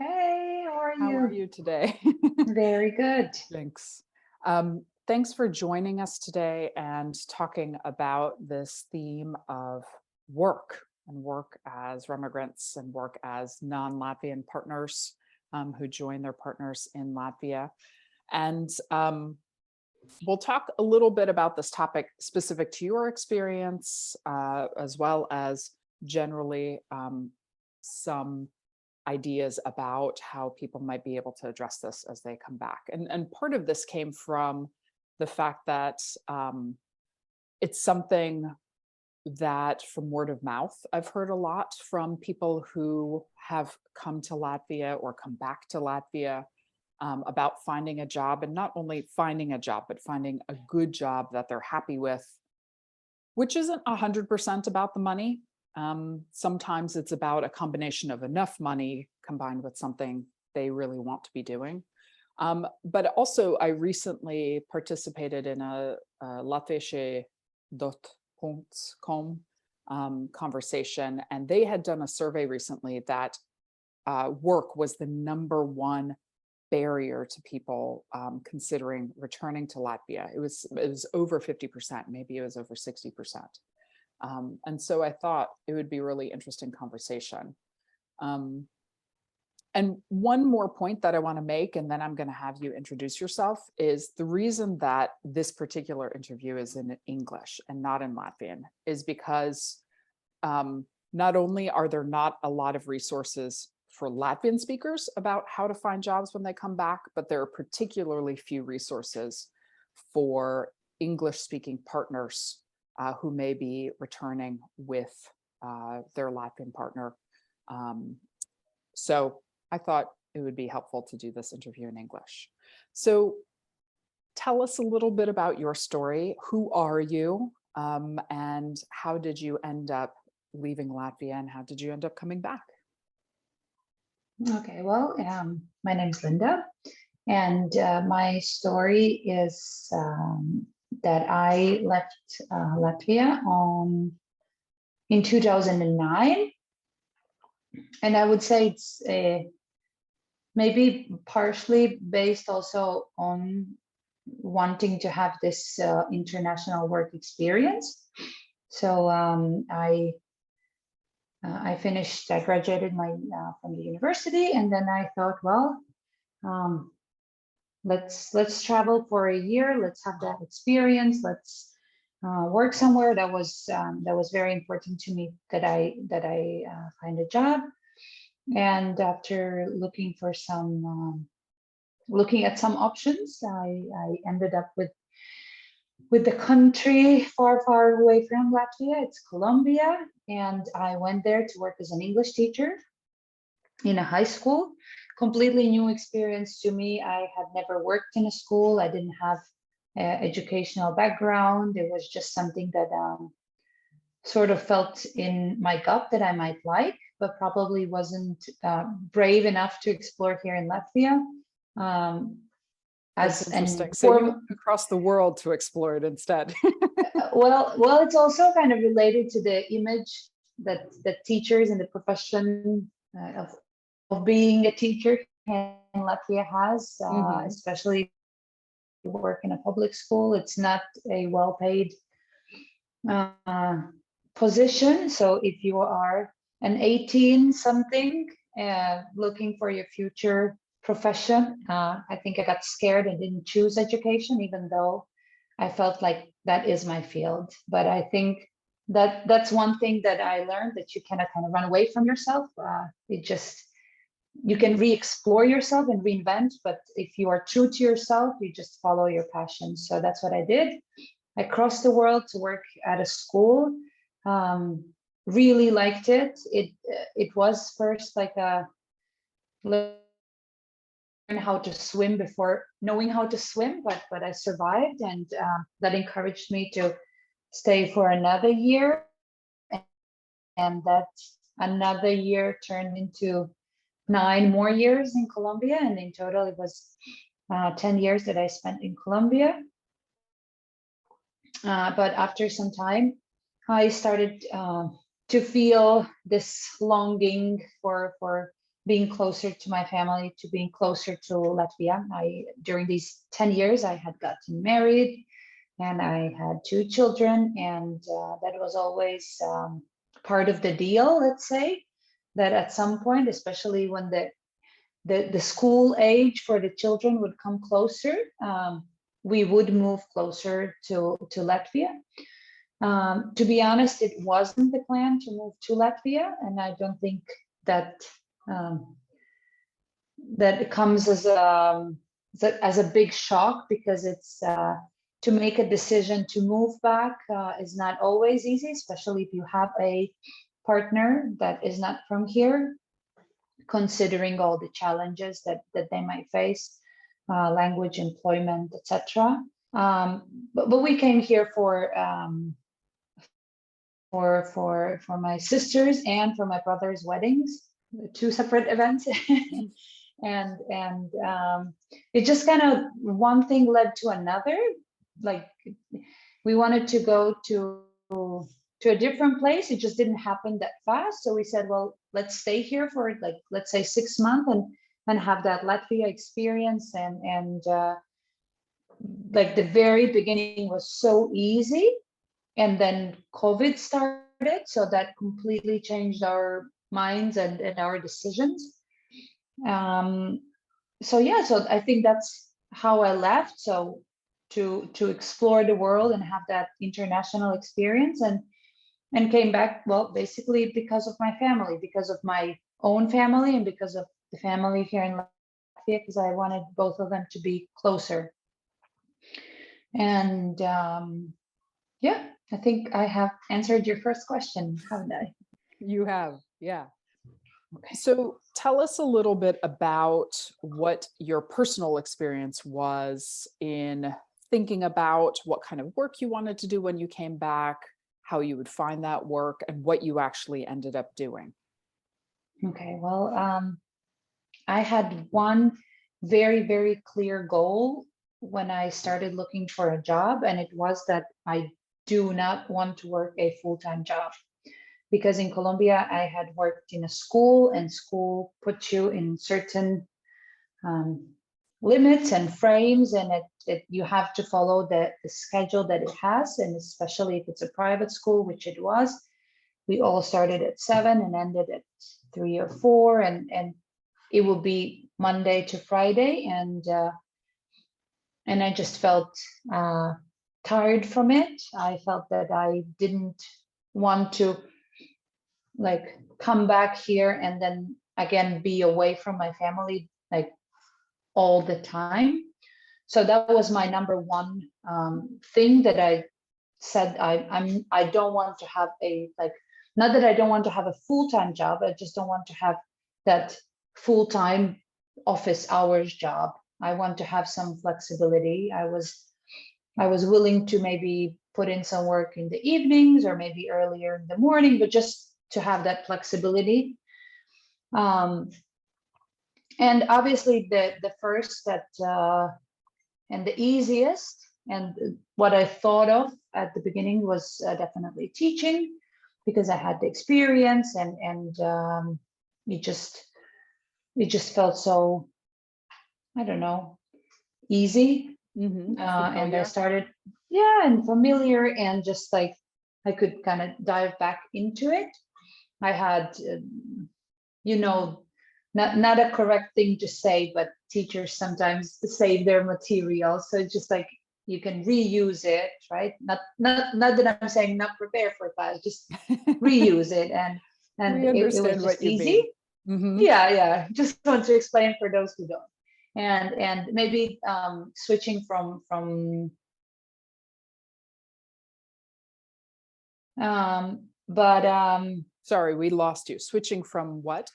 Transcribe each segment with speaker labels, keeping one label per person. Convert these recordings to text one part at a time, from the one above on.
Speaker 1: Hey, how are
Speaker 2: How are
Speaker 1: you?
Speaker 2: you today?
Speaker 1: Very good.
Speaker 2: Thanks. Thanks for joining us today and talking about this theme of work and work as remigrants and work as non-Latvian partners who join their partners in Latvia. And we'll talk a little bit about this topic specific to your experience, as well as generally some ideas about how people might be able to address this as they come back. And part of this came from the fact that it's something that from word of mouth, I've heard a lot from people who have come to Latvia or come back to Latvia about finding a job, and not only finding a job, but finding a good job that they're happy with, which isn't 100% about the money. Sometimes it's about a combination of enough money combined with something they really want to be doing. But also, I recently participated in a latvieši.com conversation, and they had done a survey recently that work was the #1 barrier to people considering returning to Latvia. It was over 50%, maybe it was over 60%. And so I thought it would be a really interesting conversation. And one more point that I want to make, and then I'm going to have you introduce yourself, is the reason that this particular interview is in English and not in Latvian is because not only are there not a lot of resources for Latvian speakers about how to find jobs when they come back, but there are particularly few resources for English-speaking partners who may be returning with their Latvian partner. So I thought it would be helpful to do this interview in English. So tell us a little bit about your story. Who are you? And how did you end up leaving Latvia, and how did you end up coming back?
Speaker 1: Okay, well, my name is Linda, and my story is that I left Latvia in 2009. And I would say it's maybe partially based also on wanting to have this international work experience. So I graduated from the university, and then I thought, well, let's travel for a year. Let's have that experience. Let's work somewhere. That was very important to me, that I find a job. And after looking at some options, I ended up with the country far away from Latvia. It's Colombia, and I went there to work as an English teacher in a high school. Completely new experience to me. I had never worked in a school. I didn't have educational background. It was just something that sort of felt in my gut that I might like, but probably wasn't brave enough to explore here in Latvia.
Speaker 2: That's interesting. So you went across the world to explore it instead.
Speaker 1: well, it's also kind of related to the image that teachers in the profession of being a teacher in Latvia has, especially work in a public school. It's not a well-paid position. So if you are an 18-something looking for your future profession, I think I got scared and didn't choose education, even though I felt like that is my field. But I think that's one thing that I learned, that you cannot kind of run away from yourself. You can re-explore yourself and reinvent, but if you are true to yourself, you just follow your passion. So that's what I did. I crossed the world to work at a school. Really liked it. It was first like a learn how to swim before knowing how to swim, but I survived, and that encouraged me to stay for another year, and that another year turned into 9 more years in Colombia, and in total it was 10 years that I spent in Colombia. But after some time, I started to feel this longing for being closer to my family, to being closer to Latvia. During these 10 years, I had gotten married and I had 2 children, and that was always part of the deal, let's say, that at some point, especially when the school age for the children would come closer, we would move closer to Latvia. To be honest, it wasn't the plan to move to Latvia, and I don't think that that comes as a big shock, because it's to make a decision to move back is not always easy, especially if you have a partner that is not from here, considering all the challenges that they might face, language, employment, etc. But we came here for my sister's and for my brother's weddings, 2 separate events. and it just kind of, one thing led to another. Like, we wanted to go to a different place. It just didn't happen that fast. So we said, well, let's stay here for, like, let's say 6 months and have that Latvia experience. And like, the very beginning was so easy. And then COVID started. So that completely changed our minds and our decisions. So yeah, so I think that's how I left. So to explore the world and have that international experience, and came back, well, basically because of my family, because of my own family, and because of the family here in Latvia, because I wanted both of them to be closer. And yeah, I think I have answered your first question, haven't I?
Speaker 2: You have, yeah.
Speaker 1: Okay.
Speaker 2: So tell us a little bit about what your personal experience was in thinking about what kind of work you wanted to do when you came back, how you would find that work, and what you actually ended up doing.
Speaker 1: Okay, well, I had one very, very clear goal when I started looking for a job, and it was that I do not want to work a full-time job. Because in Colombia, I had worked in a school, and school puts you in certain limits and frames, and you have to follow the schedule that it has. And especially if it's a private school, which it was, we all started at 7 and ended at 3 or 4, and it will be Monday to Friday. And I just felt tired from it. I felt that I didn't want to, like, come back here and then again be away from my family, like, all the time. So that was my number one thing that I said. I don't want to have a, like, not that I don't want to have a full-time job, I just don't want to have that full-time office hours job. I want to have some flexibility. I was willing to maybe put in some work in the evenings or maybe earlier in the morning, but just to have that flexibility. And obviously the first and the easiest, and what I thought of at the beginning was definitely teaching, because I had the experience, and it just felt so, I don't know, easy.
Speaker 2: Mm-hmm.
Speaker 1: And I started, yeah, and familiar, and just like I could kind of dive back into it. I had, not a correct thing to say, but teachers sometimes save their material. So it's just like, you can reuse it, right? Not that I'm saying not prepare for class, just reuse it. And it was just easy.
Speaker 2: Mm-hmm.
Speaker 1: Yeah. Just want to explain for those who don't. And maybe switching from
Speaker 2: sorry, we lost you. Switching from what?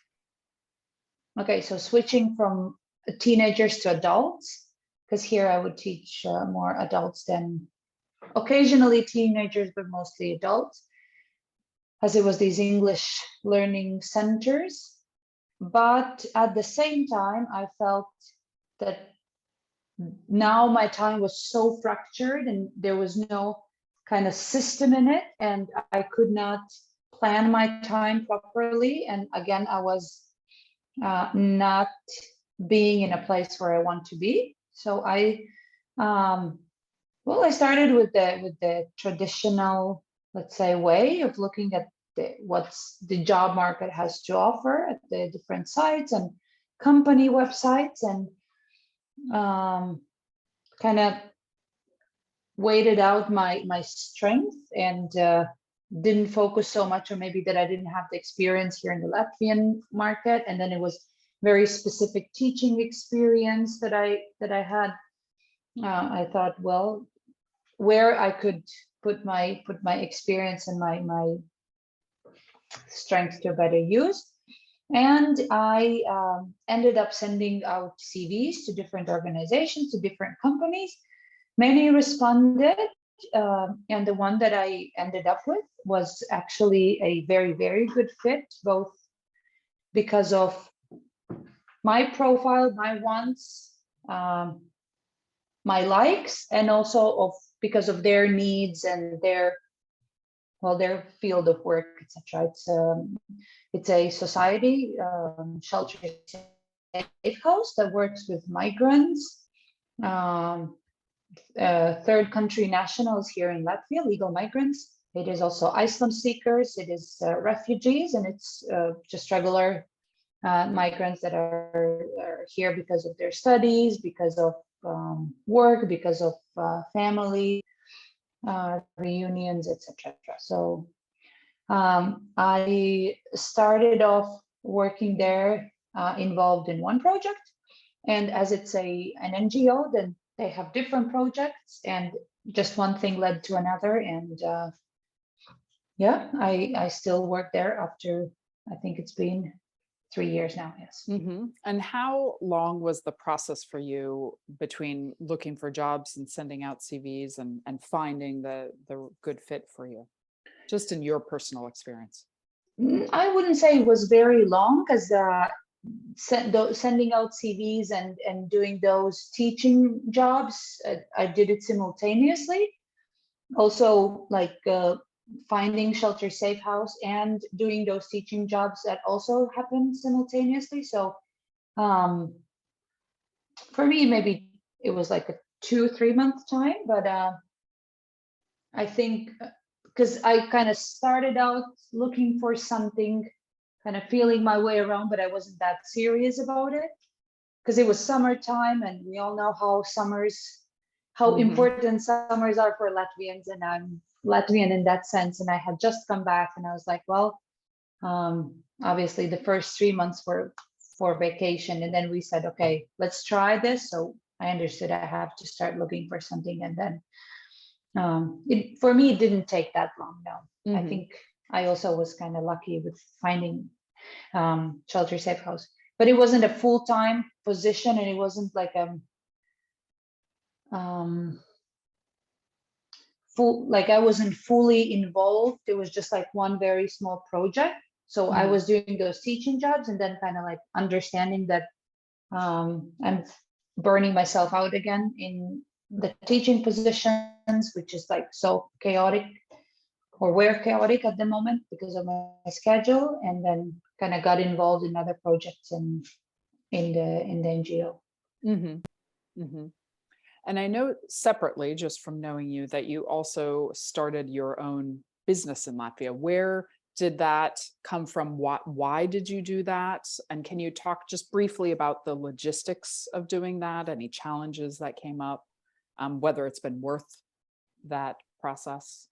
Speaker 1: Okay, so switching from teenagers to adults, because here I would teach more adults than occasionally teenagers, but mostly adults, as it was these English learning centers. But at the same time, I felt that now my time was so fractured and there was no kind of system in it, and I could not plan my time properly. And again, I was not being in a place where I want to be. So I started with the traditional, let's say, way of looking at what's the job market has to offer at the different sites and company websites, and kind of weighted out my strength, and didn't focus so much, or maybe that I didn't have the experience here in the Latvian market, and then it was very specific teaching experience that I had. I thought, well, where I could put my experience and my strength to better use. And I ended up sending out CVs to different organizations, to different companies. Many responded, and the one that I ended up with was actually a very, very good fit, both because of my profile, my wants, my likes, and also because of their needs and their field of work, etc. It's a society, shelter safe house that works with migrants, third country nationals here in Latvia, legal migrants. It is also asylum seekers, it is refugees, and it's just regular migrants that are here because of their studies, because of work, because of family reunions, etc. So I started off working there, involved in one project, and as it's an NGO, then they have different projects, and just one thing led to another, and yeah, I still work there after, I think it's been 3 years now. Yes.
Speaker 2: Mm-hmm. And how long was the process for you between looking for jobs and sending out CVs and finding the good fit for you, just in your personal experience?
Speaker 1: I wouldn't say it was very long, because sending out CVs and doing those teaching jobs, I did it simultaneously. Also, like finding shelter safe house and doing those teaching jobs, that also happened simultaneously. So for me, maybe it was like a 2-3 month time, but I think because I kind of started out looking for something, kind of feeling my way around, but I wasn't that serious about it, because it was summertime, and we all know how important summers are for Latvians, and I'm Latvian in that sense, and I had just come back, and I was like, well, obviously the first 3 months were for vacation, and then we said, okay, let's try this. So I understood I have to start looking for something, and then for me it didn't take that long. No. I think I also was kind of lucky with finding shelter safe house, but it wasn't a full-time position, and it wasn't like I wasn't fully involved. It was just like one very small project. So I was doing those teaching jobs, and then kind of like understanding that I'm burning myself out again in the teaching positions, which is like so chaotic, or were chaotic at the moment because of my schedule, and then kind of got involved in other projects in the NGO.
Speaker 2: And I know separately, just from knowing you, that you also started your own business in Latvia. Where did that come from? Why did you do that? And can you talk just briefly about the logistics of doing that? Any challenges that came up, whether it's been worth that process?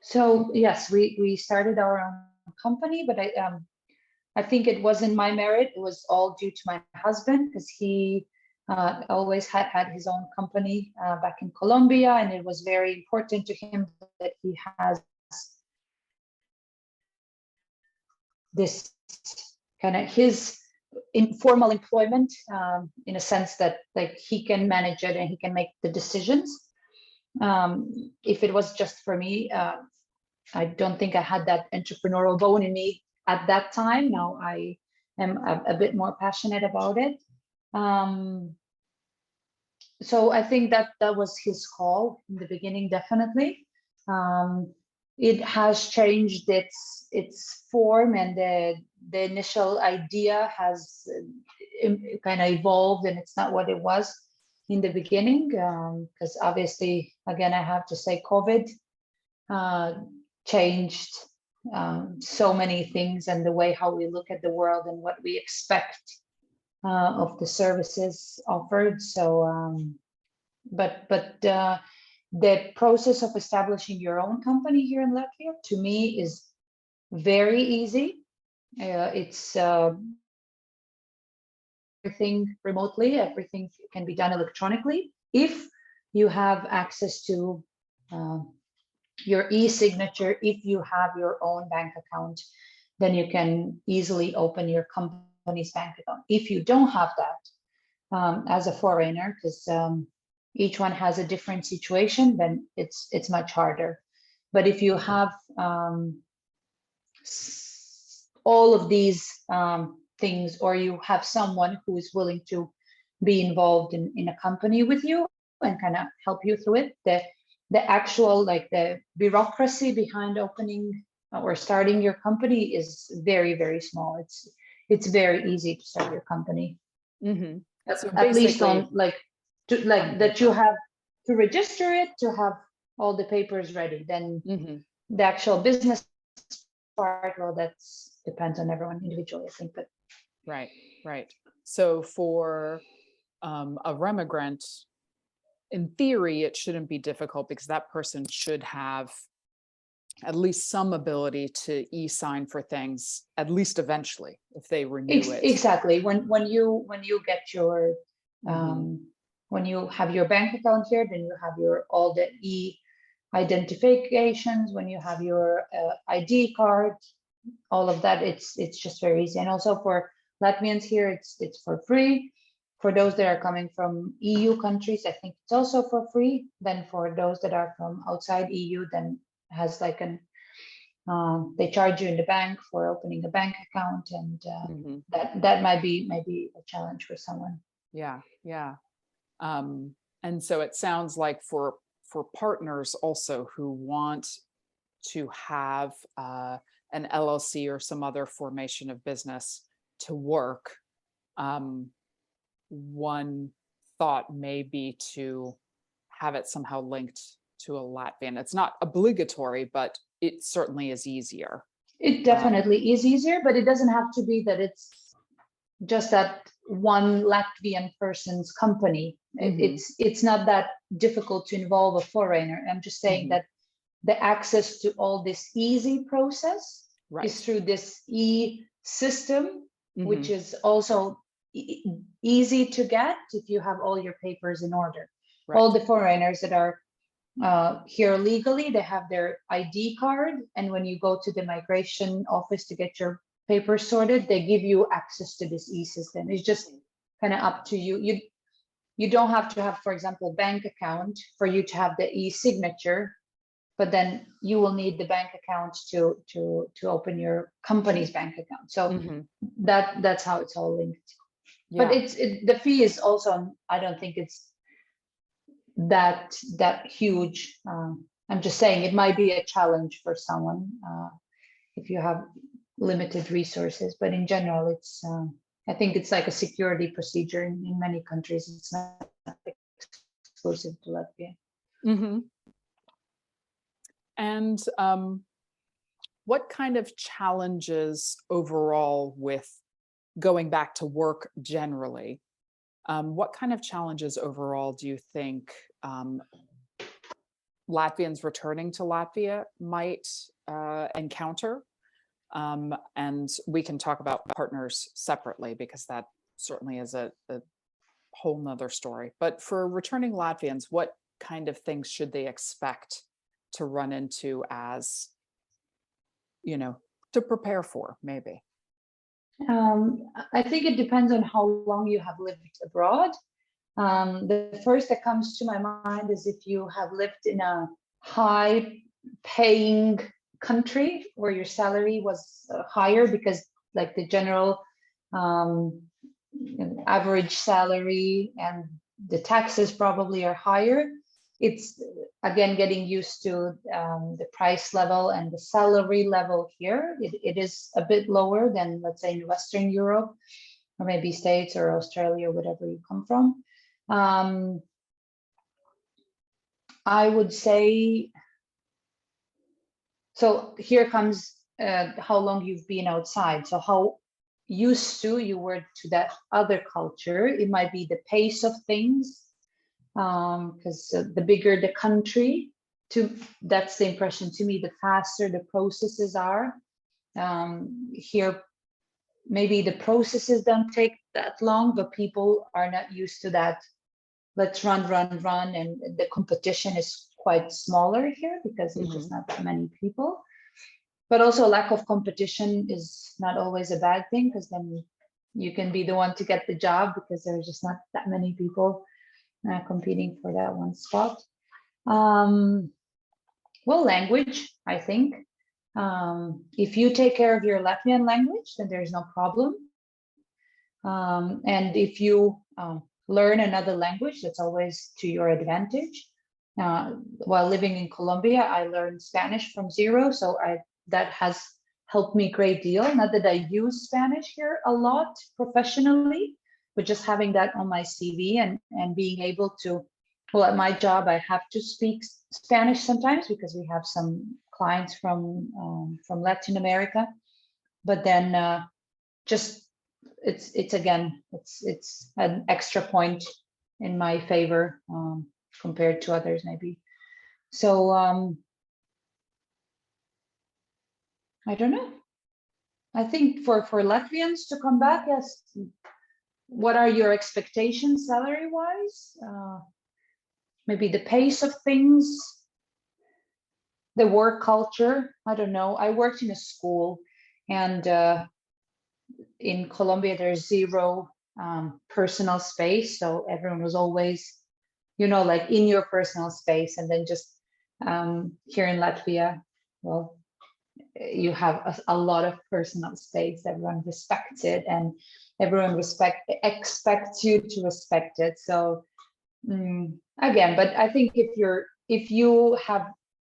Speaker 1: So yes, we started our own company, but I think it wasn't my merit. It was all due to my husband, because he always had his own company back in Colombia, and it was very important to him that he has this kind of his informal employment, in a sense that like he can manage it and he can make the decisions. If it was just for me, I don't think I had that entrepreneurial bone in me at that time. Now I am a bit more passionate about it. So I think that was his call in the beginning, definitely. it has changed its form, and the initial idea has kind of evolved, and it's not what it was in the beginning, because obviously, again, I have to say COVID changed so many things, and the way how we look at the world and what we expect of the services offered. So, but the process of establishing your own company here in Latvia, to me, is very easy. It's everything remotely, everything can be done electronically. If you have access to your e-signature, if you have your own bank account, then you can easily open your company's bank account. If you don't have that, as a foreigner, because each one has a different situation, then it's much harder. But if you have all of these things, or you have someone who is willing to be involved in a company with you and kind of help you through it, the actual, like, the bureaucracy behind opening or starting your company is very, very small. It's very easy to start your company.
Speaker 2: Mm-hmm. So
Speaker 1: at least on that you have to register it, to have all the papers ready. Then the actual business part, well, that's depends on everyone individually, I think. But
Speaker 2: right. So for a remigrant, in theory, it shouldn't be difficult, because that person should have at least some ability to e-sign for things, at least eventually, if they renew it.
Speaker 1: Exactly. When you get your when you have your bank account here, then you have all the identifications. When you have your ID card, all of that, it's just very easy. And also for Latvians here, it's for free. For those that are coming from EU countries, I think it's also for free. Then for those that are from outside EU, then has like they charge you in the bank for opening a bank account, and that might be a challenge for someone.
Speaker 2: Yeah. And so it sounds like for partners also who want to have an LLC or some other formation of business to work, one thought may be to have it somehow linked to a Latvian. It's not obligatory, but it certainly is easier.
Speaker 1: It definitely is easier, but it doesn't have to be that it's just that one Latvian person's company. It's not that difficult to involve a foreigner. I'm just saying that the access to all this easy process is through this e-system, which is also easy to get if you have all your papers in order. All the foreigners that are here legally, they have their ID card, and when you go to the migration office to get your papers sorted, they give you access to this e-system. It's just kind of up to you. You don't have to have, for example, bank account for you to have the e-signature, but then you will need the bank account to open your company's bank account. So that's how it's all linked. Yeah. But the fee is also, I don't think it's that huge. I'm just saying it might be a challenge for someone if you have limited resources, but in general, it's I think it's like a security procedure in many countries. It's not exclusive to Latvia.
Speaker 2: And what kind of challenges overall with going back to work generally? What kind of challenges overall do you think Latvians returning to Latvia might encounter? And we can talk about partners separately, because that certainly is a whole nother story. But for returning Latvians, what kind of things should they expect to run into, as, to prepare for, maybe?
Speaker 1: I think it depends on how long you have lived abroad. The first that comes to my mind is if you have lived in a high-paying country where your salary was higher, because like the general average salary and the taxes probably are higher. again, getting used to the price level and the salary level here. It is a bit lower than, let's say, in Western Europe, or maybe States or Australia, or whatever you come from. I would say, so here comes how long you've been outside. So how used to you were to that other culture. It might be the pace of things, because the bigger the country, that's the impression to me, the faster the processes are. Here, maybe the processes don't take that long, but people are not used to that. Let's run, and the competition is quite smaller here because there's just not that many people. But also lack of competition is not always a bad thing, because then you can be the one to get the job because there's just not that many people competing for that one spot. Well, language, I think. If you take care of your Latvian language, then there's no problem. And if you learn another language, that's always to your advantage. While living in Colombia, I learned Spanish from zero, so that has helped me a great deal. Not that I use Spanish here a lot professionally, but just having that on my CV and being able to, well, at my job, I have to speak Spanish sometimes because we have some clients from Latin America. But then just it's an extra point in my favor compared to others, maybe. So I don't know. I think for Latvians to come back, yes. What are your expectations salary-wise? Maybe the pace of things, the work culture. I don't know. I worked in a school, and in Colombia, there's zero personal space. So everyone was always, like in your personal space. And then just here in Latvia, well, you have a lot of personal space. Everyone respects it, and everyone expects you to respect it. So again, but I think if you have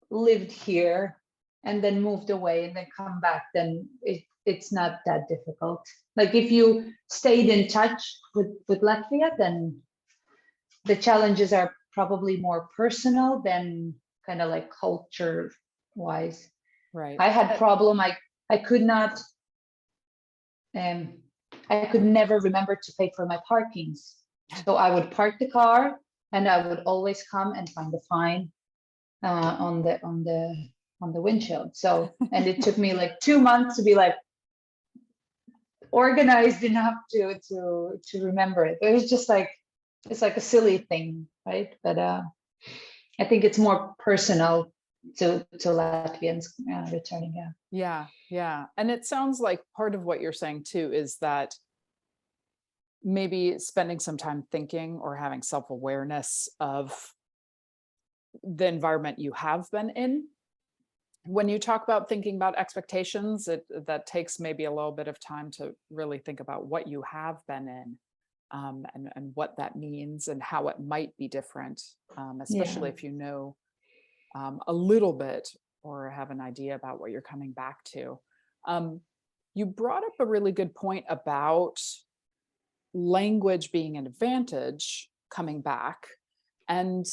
Speaker 1: lived here and then moved away and then come back, then it's not that difficult. Like if you stayed in touch with Latvia, then the challenges are probably more personal than kind of like culture wise.
Speaker 2: Right.
Speaker 1: I had problem. I could not. I could never remember to pay for my parkings. So I would park the car, and I would always come and find the fine on the windshield. So, and it took me like 2 months to be like organized enough to remember it. It was just like, it's like a silly thing, right? But I think it's more personal to Latvians returning.
Speaker 2: Yeah. And it sounds like part of what you're saying too is that maybe spending some time thinking or having self-awareness of the environment you have been in. When you talk about thinking about expectations, that takes maybe a little bit of time to really think about what you have been in, and what that means and how it might be different, especially if you know a little bit or have an idea about what you're coming back to. You brought up a really good point about language being an advantage coming back. And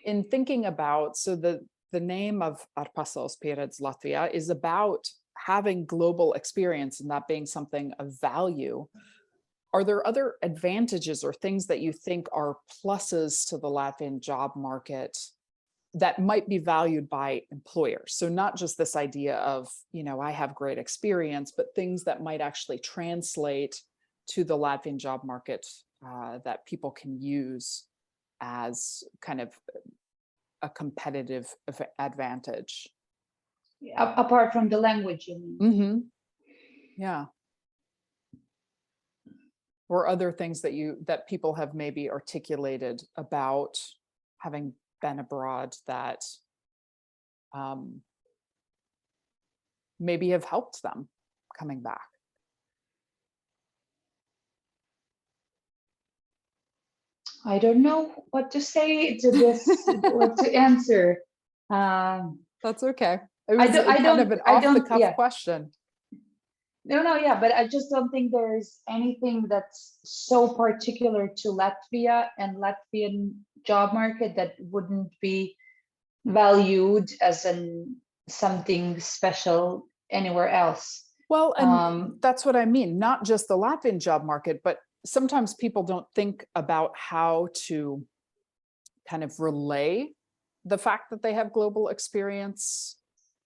Speaker 2: in thinking about, so the name of pasaules, pieredzi Latvijā is about having global experience and that being something of value. Are there other advantages or things that you think are pluses to the Latvian job market that might be valued by employers? So not just this idea of, I have great experience, but things that might actually translate to the Latvian job market that people can use as kind of a competitive advantage.
Speaker 1: Apart from the language, you mean?
Speaker 2: Yeah. Or other things that people have maybe articulated about having been abroad that maybe have helped them coming back.
Speaker 1: I don't know what to say to this, what to answer.
Speaker 2: That's okay. It was kind of an off-the-cuff question.
Speaker 1: No, yeah, but I just don't think there's anything that's so particular to Latvia and Latvian job market that wouldn't be valued as something special anywhere else.
Speaker 2: Well, and that's what I mean, not just the Latvian job market, but sometimes people don't think about how to kind of relay the fact that they have global experience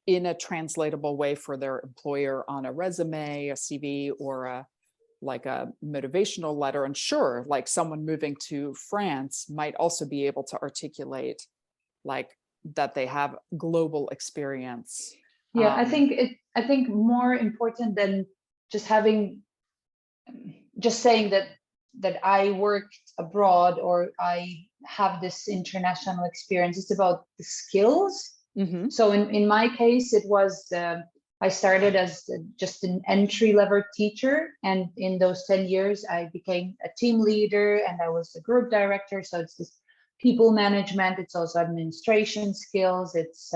Speaker 2: in a translatable way for their employer on a resume, a CV, or a motivational letter. And sure, like someone moving to France might also be able to articulate like that they have global experience.
Speaker 1: Yeah, I think more important than just saying that I worked abroad or I have this international experience. It's about the skills.
Speaker 2: Mm-hmm.
Speaker 1: So in my case, it was I started as just an entry-level teacher, and in those 10 years, I became a team leader and I was the group director. So it's this people management. It's also administration skills. It's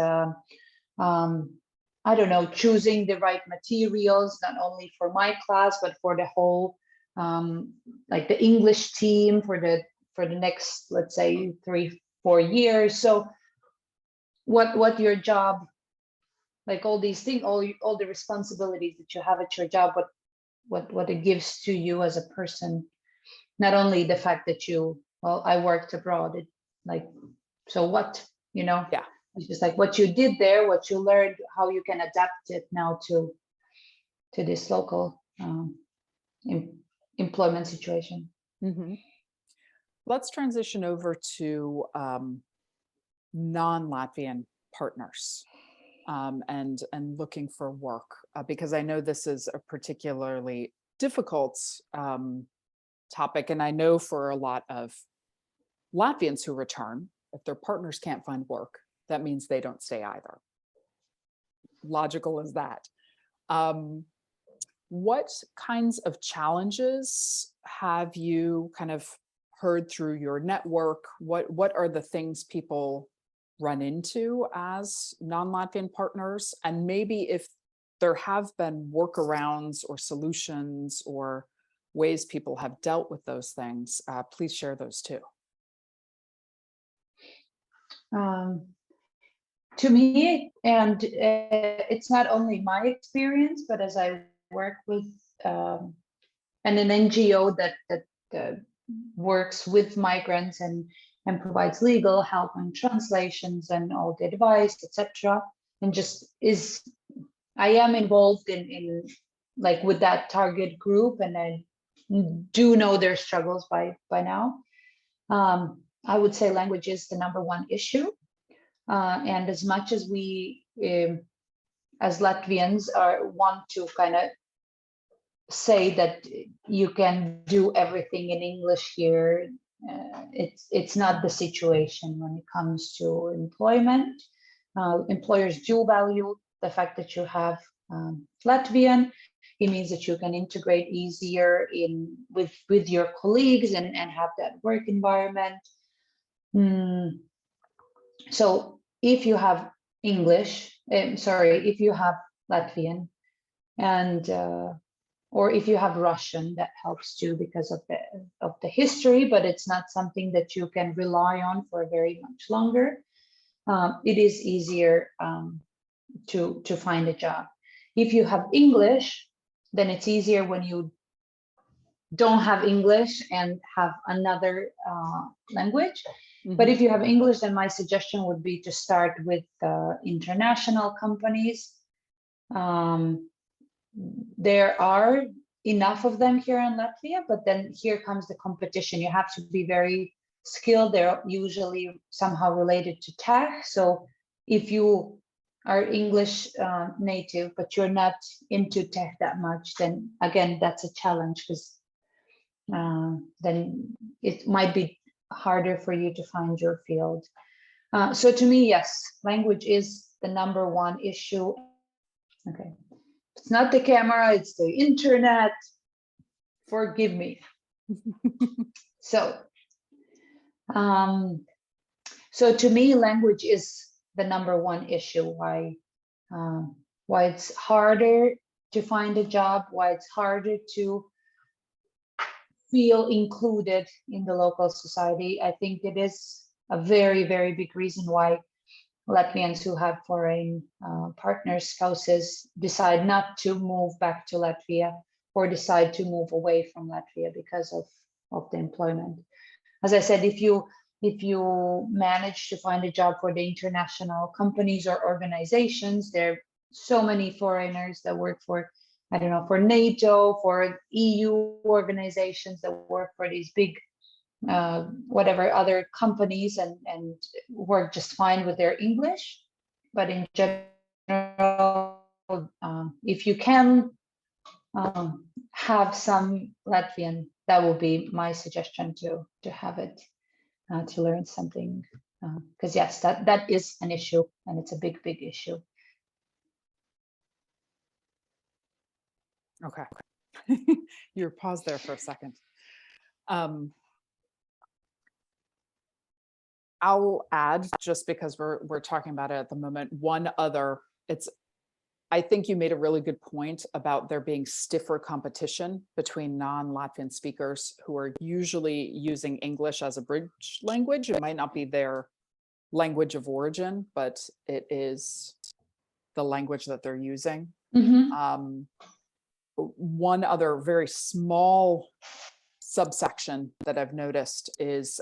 Speaker 1: I don't know, choosing the right materials, not only for my class, but for the whole, like the English team for the next, let's say 3-4 years. So what your job, like all these things, all the responsibilities that you have at your job, what it gives to you as a person, not only the fact that I worked abroad, so what,
Speaker 2: Yeah.
Speaker 1: It's just like what you did there, what you learned, how you can adapt it now to this local employment situation.
Speaker 2: Mm-hmm. Let's transition over to non-Latvian partners and looking for work, because I know this is a particularly difficult topic. And I know for a lot of Latvians who return, if their partners can't find work, that means they don't stay either. Logical as that. What kinds of challenges have you kind of heard through your network? What are the things people run into as non-Latvian partners? And maybe if there have been workarounds or solutions or ways people have dealt with those things, please share those too.
Speaker 1: To me, and it's not only my experience, but as I work with an NGO that works with migrants and provides legal help and translations and all the advice, etc. And I am involved in like with that target group, and I do know their struggles by now. I would say language is the number one issue. And as much as we, as Latvians, want to kind of say that you can do everything in English here, it's not the situation when it comes to employment. Employers do value the fact that you have Latvian. It means that you can integrate easier with your colleagues and have that work environment. So if you have if you have Latvian and or if you have Russian, that helps too because of the history, but it's not something that you can rely on for very much longer. It is easier to find a job. If you have English, then it's easier when you don't have English and have another language. Mm-hmm. But if you have English, then my suggestion would be to start with international companies. There are enough of them here in Latvia, but then here comes the competition. You have to be very skilled. They're usually somehow related to tech. So if you are English native, but you're not into tech that much, then again, that's a challenge because then it might be harder for you to find your field. So to me, yes, language is the number one issue. Okay. It's not the camera, it's the internet. Forgive me. So So to me, language is the #1 issue. Why it's harder to find a job, why it's harder to feel included in the local society. I think it is a very, very big reason why Latvians who have foreign partners, spouses, decide not to move back to Latvia or decide to move away from Latvia because of the employment. As I said, if you manage to find a job for the international companies or organizations, there are so many foreigners that work for, I don't know, for NATO, for EU organizations that work for these big whatever other companies and work just fine with their English. But in general, if you can have some Latvian, that will be my suggestion to have it, to learn something, because yes, that is an issue, and it's a big issue.
Speaker 2: Okay. You're paused there for a second. I'll add, just because we're talking about it at the moment, one other, I think you made a really good point about there being stiffer competition between non-Latvian speakers who are usually using English as a bridge language. It might not be their language of origin, but it is the language that they're using.
Speaker 1: Mm-hmm.
Speaker 2: One other very small subsection that I've noticed is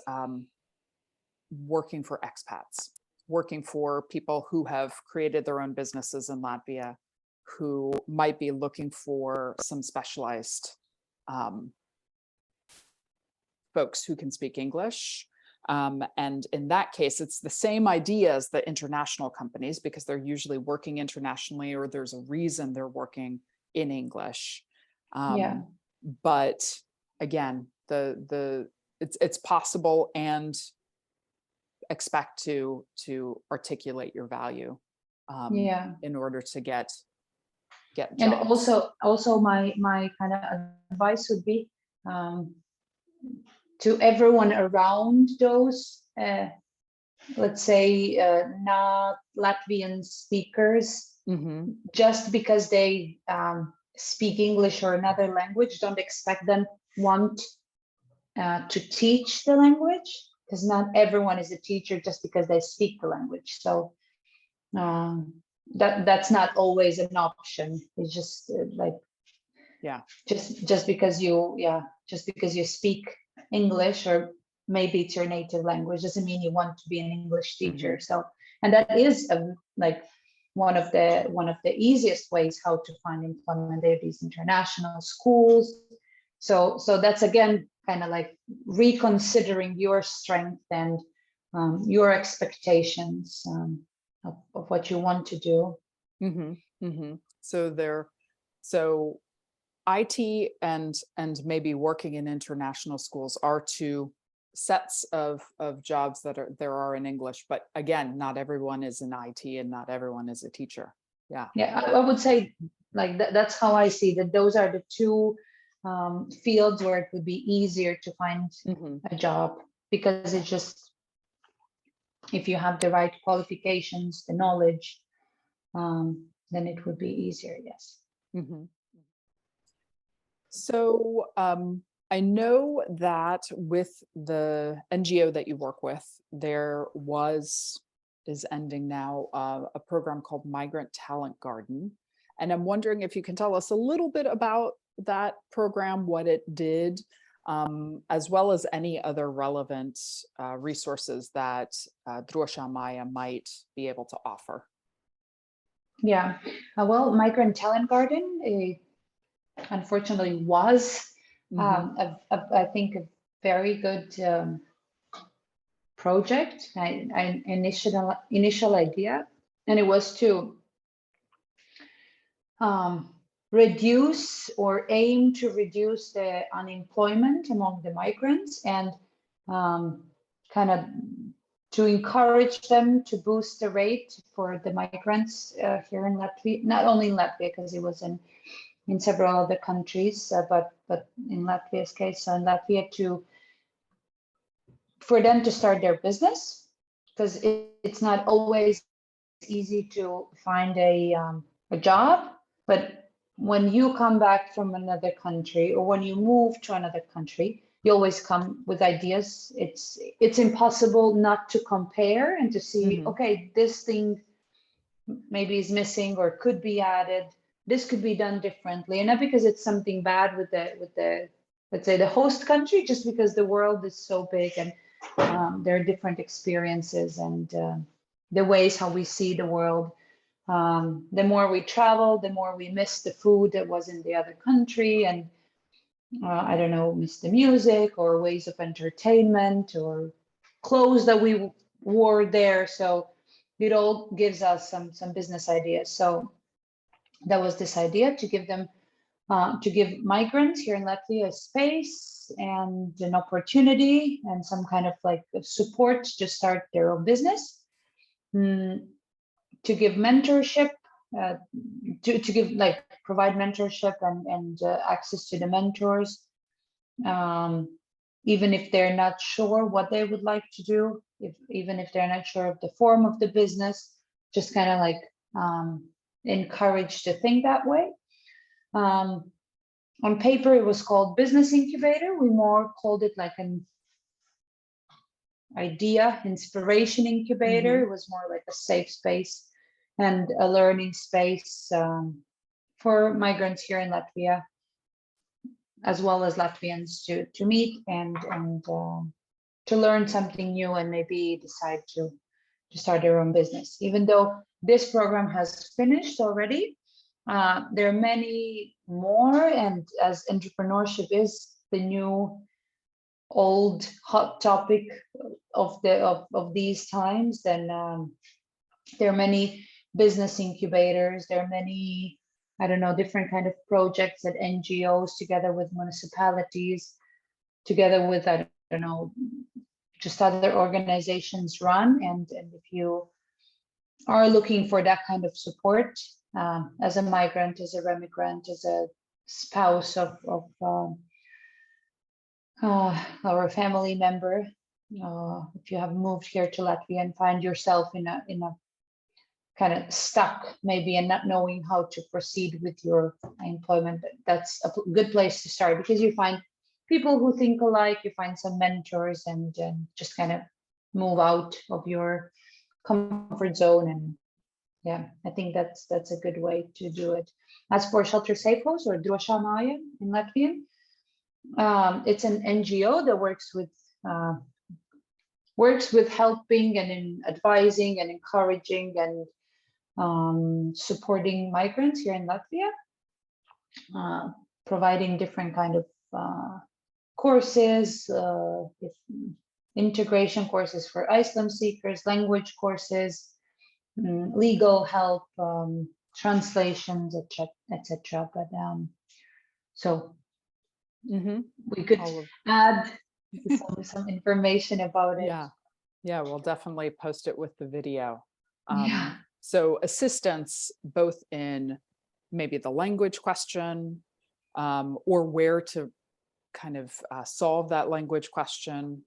Speaker 2: working for expats, working for people who have created their own businesses in Latvia, who might be looking for some specialized folks who can speak English. And in that case, it's the same idea as the international companies, because they're usually working internationally, or there's a reason they're working in English.
Speaker 1: Yeah.
Speaker 2: But again, it's possible, and expect to articulate your value in order to get jobs.
Speaker 1: And also my kind of advice would be to everyone around those let's say not Latvian speakers, just because they speak English or another language, don't expect them want to teach the language, because not everyone is a teacher just because they speak the language. So that's not always an option. It's just just because you speak English, or maybe it's your native language, doesn't mean you want to be an English teacher. So, and that is one of the easiest ways how to find employment. There are these international schools. So that's again kind of like reconsidering your strength and your expectations of what you want to do.
Speaker 2: So IT and maybe working in international schools are two sets of jobs that there are in English, but again, not everyone is in IT and not everyone is a teacher.
Speaker 1: I would say like that's how I see that. Those are the two fields where it would be easier to find a job, because it's just, if you have the right qualifications, the knowledge, then it would be easier. Yes.
Speaker 2: So I know that with the NGO that you work with, there is ending now a program called Migrant Talent Garden. And I'm wondering if you can tell us a little bit about that program, what it did, as well as any other relevant resources that Drošā Māja might be able to offer.
Speaker 1: Yeah, well, Migrant Talent Garden unfortunately was, I think, a very good project, an initial idea, and it was to reduce or aim to reduce the unemployment among the migrants, and kind of to encourage them to boost the rate for the migrants here in Latvia, not only in Latvia, because it was in several other countries, but in Latvia's case, so in Latvia, for them to start their business, because it's not always easy to find a job. But when you come back from another country, or when you move to another country, you always come with ideas. It's impossible not to compare and to see, okay, this thing maybe is missing or could be added. This could be done differently, and not because it's something bad with the let's say the host country, just because the world is so big and there are different experiences and the ways how we see the world. The more we travel, the more we miss the food that was in the other country, and I don't know, miss the music or ways of entertainment or clothes that we wore there. So it all gives us some business ideas. So that was this idea to give them, to give migrants here in Latvia a space and an opportunity and some kind of like support to start their own business, to give mentorship, to give like provide mentorship and access to the mentors, even if they're not sure what they would like to do, even if they're not sure of the form of the business, just kind of like encouraged to think that way. On paper, it was called Business Incubator. We more called it like an idea inspiration incubator. It was more like a safe space and a learning space for migrants here in Latvia, as well as Latvians to meet and to learn something new and maybe decide to start their own business. Even though this program has finished already, there are many more, and as entrepreneurship is the new old hot topic of these times, then there are many business incubators. There are many, I don't know, different kind of projects that NGOs together with municipalities, together with, I don't know, just other organizations run. And if you are looking for that kind of support, as a migrant, as a remigrant, as a spouse of or a family member, if you have moved here to Latvia and find yourself in a kind of stuck maybe and not knowing how to proceed with your employment, that's a good place to start, because you find people who think alike, you find some mentors, and just kind of move out of your comfort zone. And yeah, I think that's a good way to do it. As for Shelter Safe House, or Drošā māja in Latvian, it's an NGO that works with helping and in advising and encouraging and supporting migrants here in Latvia, providing different kind of courses, integration courses for asylum seekers, language courses, legal help, translations, etc. But so we could add some information about it.
Speaker 2: Yeah, we'll definitely post it with the video. So assistance both in maybe the language question, or where to kind of solve that language question,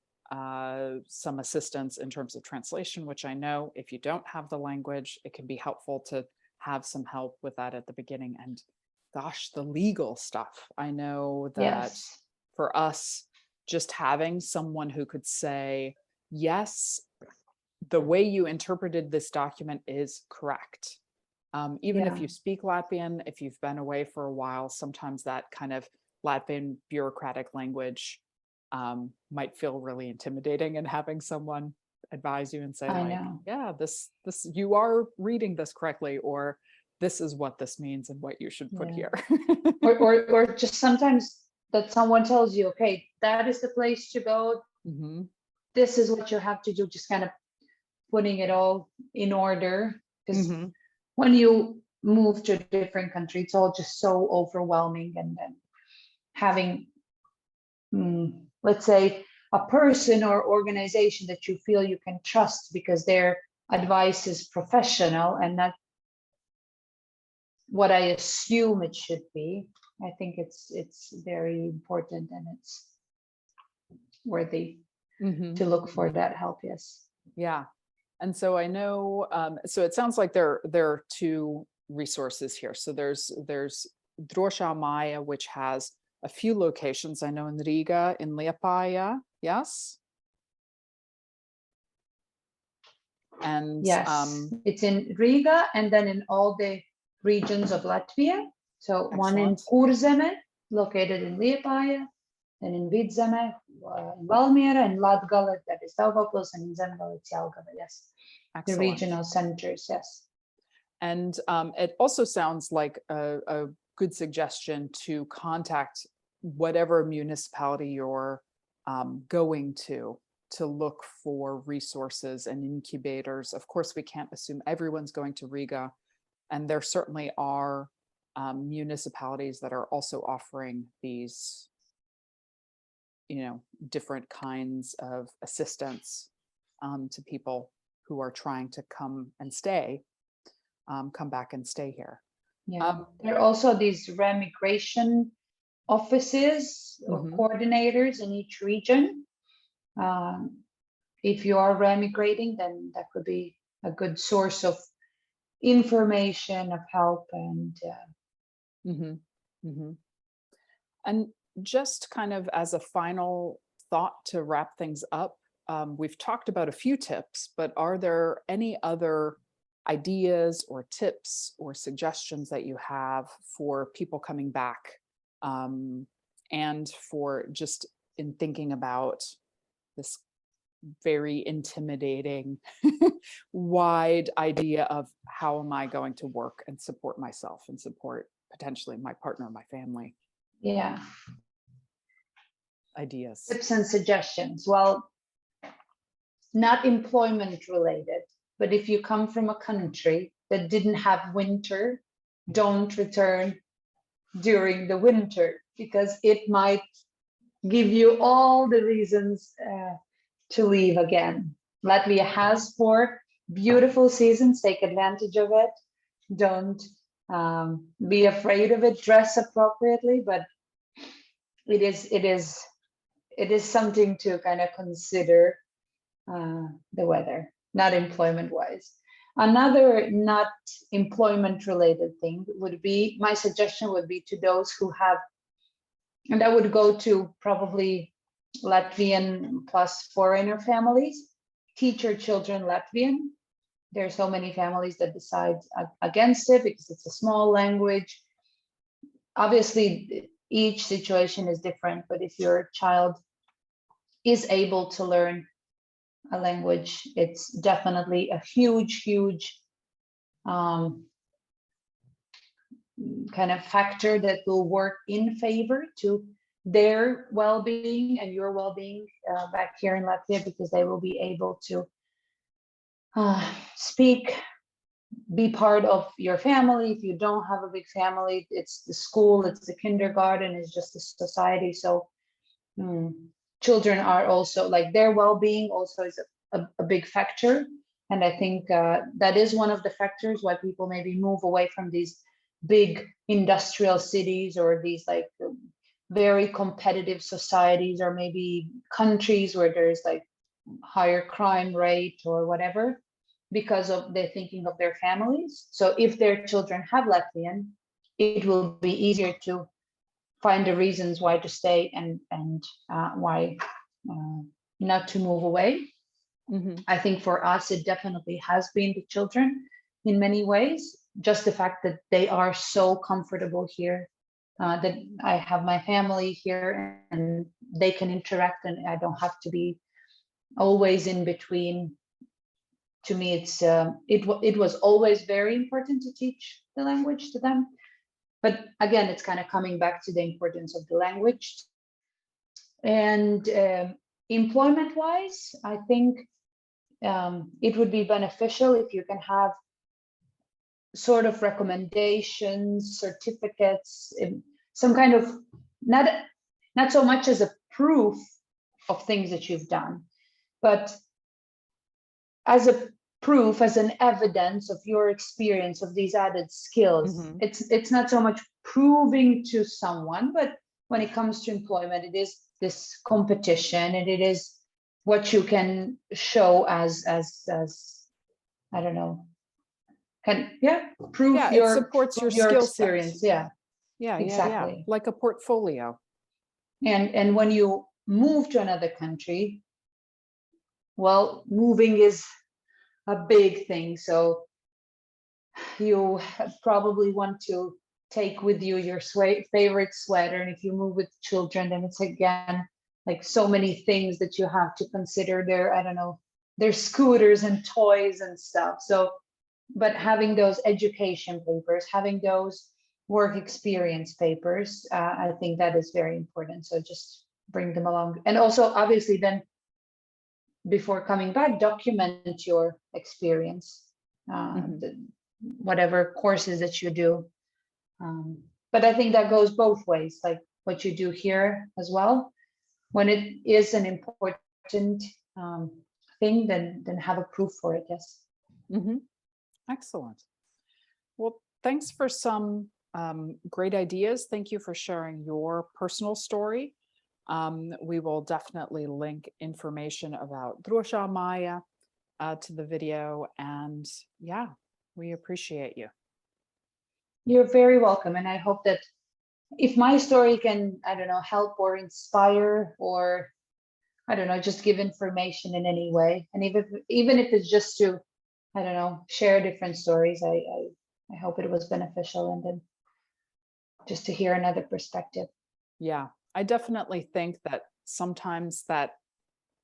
Speaker 2: some assistance in terms of translation, which I know if you don't have the language, it can be helpful to have some help with that at the beginning. And gosh, the legal stuff. I know that for us, just having someone who could say, yes, the way you interpreted this document is correct. Even if you speak Latvian, if you've been away for a while, sometimes that kind of Latvian bureaucratic language might feel really intimidating, and having someone advise you and say, like, yeah, this you are reading this correctly, or this is what this means and what you should put here.
Speaker 1: or just sometimes that someone tells you, okay, that is the place to go. This is what you have to do, just kind of putting it all in order. Because when you move to a different country, it's all just so overwhelming. And then having, let's say, a person or organization that you feel you can trust because their advice is professional and not what I assume it should be. I think it's very important, and it's worthy to look for that help. Yes.
Speaker 2: Yeah. And so I know, so it sounds like there are two resources here. So there's Drošā Māja, which has a few locations. I know in Riga, in Liepāja, yes? And
Speaker 1: yes, it's in Riga and then in all the regions of Latvia. So one in Kurzeme, located in Liepāja, and in Vidzeme, in Valmiera, and Latgale, that is Daugavpils, and in Zemgale, it's Jelgava, yes.
Speaker 2: Excellent.
Speaker 1: The regional centers, yes.
Speaker 2: And it also sounds like a good suggestion to contact whatever municipality you're going to look for resources and incubators. Of course, we can't assume everyone's going to Riga, and there certainly are municipalities that are also offering these, different kinds of assistance to people who are trying to come back and stay here.
Speaker 1: Yeah, there are also these remigration offices or coordinators in each region. If you are remigrating, then that could be a good source of information, of help, and
Speaker 2: and just kind of as a final thought to wrap things up, we've talked about a few tips, but are there any other ideas or tips or suggestions that you have for people coming back, and for just in thinking about this very intimidating, wide idea of how am I going to work and support myself and support potentially my partner, my family?
Speaker 1: Yeah.
Speaker 2: Ideas.
Speaker 1: Tips and suggestions. Well, not employment related, but if you come from a country that didn't have winter, don't return during the winter, because it might give you all the reasons to leave again. Latvia has 4 beautiful seasons. Take advantage of it. Don't be afraid of it. Dress appropriately, but it is something to kind of consider, the weather, not employment wise. Another not employment related thing would be, my suggestion would be to those who have, and I would go to probably Latvian plus foreigner families, teach your children Latvian. There are so many families that decide against it because it's a small language. Obviously, each situation is different, but if your child is able to learn a language, it's definitely a huge kind of factor that will work in favor to their well-being and your well-being back here in Latvia, because they will be able to speak, be part of your family. If you don't have a big family, it's the school, it's the kindergarten, it's just the society. So children are also, like, their well-being also is a big factor. And I think that is one of the factors why people maybe move away from these big industrial cities or these like very competitive societies, or maybe countries where there's like higher crime rate or whatever, because of they're thinking of their families. So if their children have Latvian, it will be easier to find the reasons why to stay and why not to move away. I think for us, it definitely has been the children in many ways. Just the fact that they are so comfortable here, that I have my family here and they can interact and I don't have to be always in between. To me, it's it was always very important to teach the language to them. But again, it's kind of coming back to the importance of the language. And employment-wise, I think it would be beneficial if you can have sort of recommendations, certificates, some kind of, not so much as a proof of things that you've done, but as a proof, as an evidence of your experience of these added skills. It's not so much proving to someone, but when it comes to employment, it is this competition, and it is what you can show as I don't know, prove
Speaker 2: it supports your skill
Speaker 1: experience.
Speaker 2: set.
Speaker 1: Yeah,
Speaker 2: exactly. Like a portfolio.
Speaker 1: And when you move to another country, well, moving is a big thing. So you probably want to take with you your favorite sweater. And if you move with children, then it's again, like so many things that you have to consider. I don't know, their scooters and toys and stuff. So, but having those education papers, having those work experience papers, I think that is very important. So just bring them along. And also, obviously, then before coming back, document your experience, whatever courses that you do. But I think that goes both ways, like what you do here as well. When it is an important thing, then have a proof for it, yes.
Speaker 2: Excellent. Well, thanks for some great ideas. Thank you for sharing your personal story. We will definitely link information about Drošā māja to the video. And yeah, we appreciate you.
Speaker 1: You're very welcome. And I hope that if my story can, I don't know, help or inspire, or I don't know, just give information in any way. And even if it's just to, I don't know, share different stories, I hope it was beneficial, and then just to hear another perspective.
Speaker 2: Yeah, I definitely think that sometimes that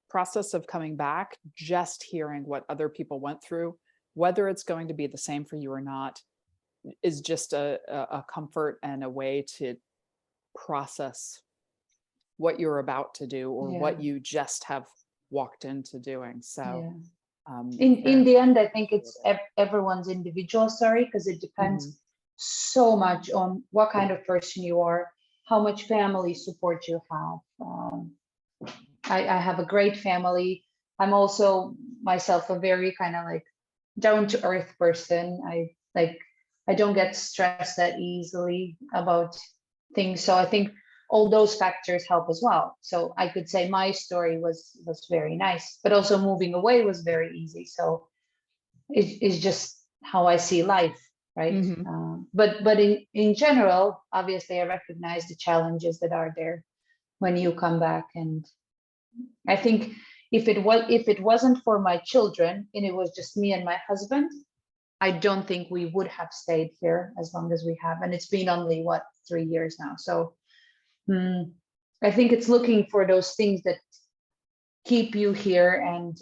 Speaker 2: process of coming back, just hearing what other people went through, whether it's going to be the same for you or not, is just a comfort and a way to process what you're about to do, or what you just have walked into doing. So in
Speaker 1: the end, I think it's everyone's individual story, because it depends so much on what kind of person you are, how much family support you have. I have a great family. I'm also myself a very kind of like down to earth person. I don't get stressed that easily about things. So I think all those factors help as well. So I could say my story was very nice, but also moving away was very easy. So it's just how I see life, right? But in general, obviously, I recognize the challenges that are there when you come back. And I think if it wasn't for my children and it was just me and my husband, I don't think we would have stayed here as long as we have. And it's been only 3 years now. So I think it's looking for those things that keep you here, and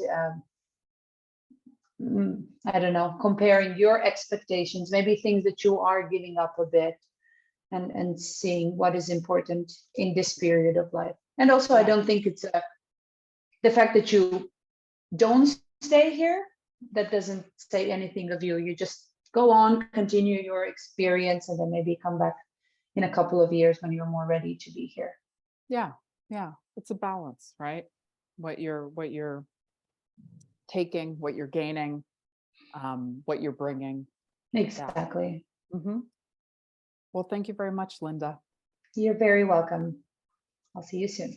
Speaker 1: I don't know, comparing your expectations, maybe things that you are giving up a bit, and seeing what is important in this period of life. And also, I don't think it's the fact that you don't stay here, that doesn't say anything of you. You just go on, continue your experience, and then maybe come back in a couple of years when you're more ready to be here.
Speaker 2: Yeah. It's a balance, right? What you're taking, what you're gaining, what you're bringing.
Speaker 1: Exactly.
Speaker 2: Well, thank you very much, Linda.
Speaker 1: You're very welcome. I'll see you soon.